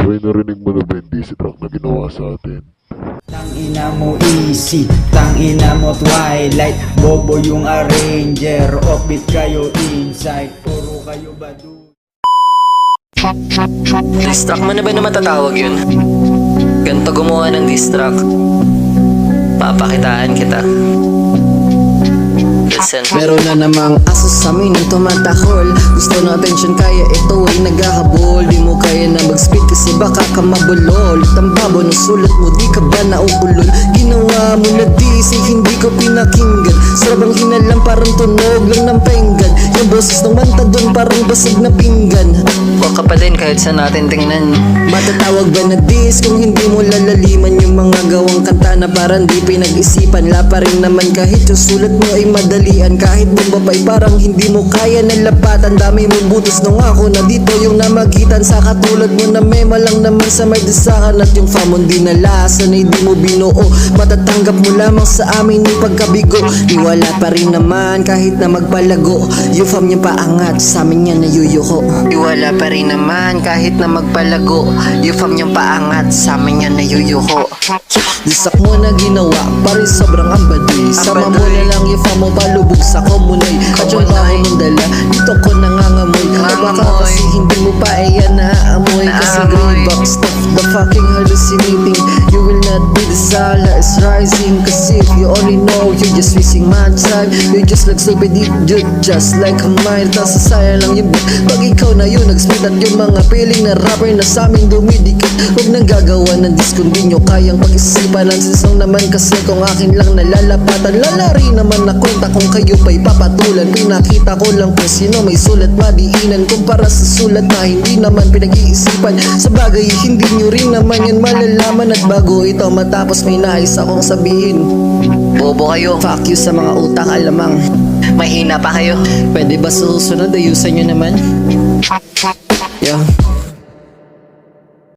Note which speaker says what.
Speaker 1: May narinig mo na ba yung DC track na ginawa sa atin?
Speaker 2: Tangina mo easy, tangina mo twilight. Bobo yung arranger, offbeat kayo inside. Puro kayo badu.
Speaker 3: Diss track mo na ba na matatawag yun? Ganto gumawa ng diss track. Papakitaan kita. Listen.
Speaker 4: Meron na namang aso sa amin ang tumatahol. Gusto ng attention kaya ito ay naghahabol. Di mo kaya na mag-speed kasi baka ka mabulol. Ang babo ng sulat mo, di ka ba nauulol? Ginawa mo na dis, hindi ko pinakinggan. Sarabang hinalang parang tunog lang ng penggan. Yung boses ng manta doon parang basag na pinggan.
Speaker 3: Huwag ka pa din kahit saan natin tingnan.
Speaker 4: Matatawag ba na dis kung hindi mo lalaliman yung mga gawang kanta na parang di pinag-isipan? La pa rin naman kahit yung sulat mo ay madalian. Kahit bumbabay parang hindi mo kaya nalapatan. Dami mong butos nung ako na dito yung namagitan. Sa katulad mo na mema lang naman sa may desakan. At yung famon dinalasan ay di mo binuo. Matatanggap mo lamang sa amin yung pagkabigo. Iwala pa rin naman kahit na magpalago. Yung fam niya paangat, sa amin yan nayuyuko. Iwala pa rin naman kahit na magpalago. Yung fam niya paangat, sa amin yan nayuyuko. Disak mo na ginawa, parin sobrang ambadi. Sama mo na lang yung fam mo palubog sa komunay. At yung baho mong dala, dito ko nangangamoy. O baka kasi hindi mo pa iyan naaamoy. Kasi grey box stuff, the fucking hallucinating. You will not be the sala is rising. Kasi if you only know, you're just wasting my time. You're just like stupid idiot, just like a mind. Tas sasaya lang yung beat, pag ikaw na yun nag-spit. At yung mga piling na rapper na sa amin dumidikit. Huwag nang gagawa ng disc kung di nyo kayang pag-isipan. Ang sisong naman kasi kung akin lang nalalapatan. Lalari naman na kwenta kung kayo pa'y papatulan. Pinakita ko lang kung sino may sulat madiinan. Kumpara sa sulat na hindi naman pinag-iisipan. Sa bagay hindi nyo rin naman yan malalaman. At bago ito matapos may nais akong sabihin.
Speaker 3: Bobo kayo.
Speaker 4: Fuck you sa mga utak alamang.
Speaker 3: Mahina pa kayo.
Speaker 4: Pwede ba sa susunod ayusan nyo naman? Yeah.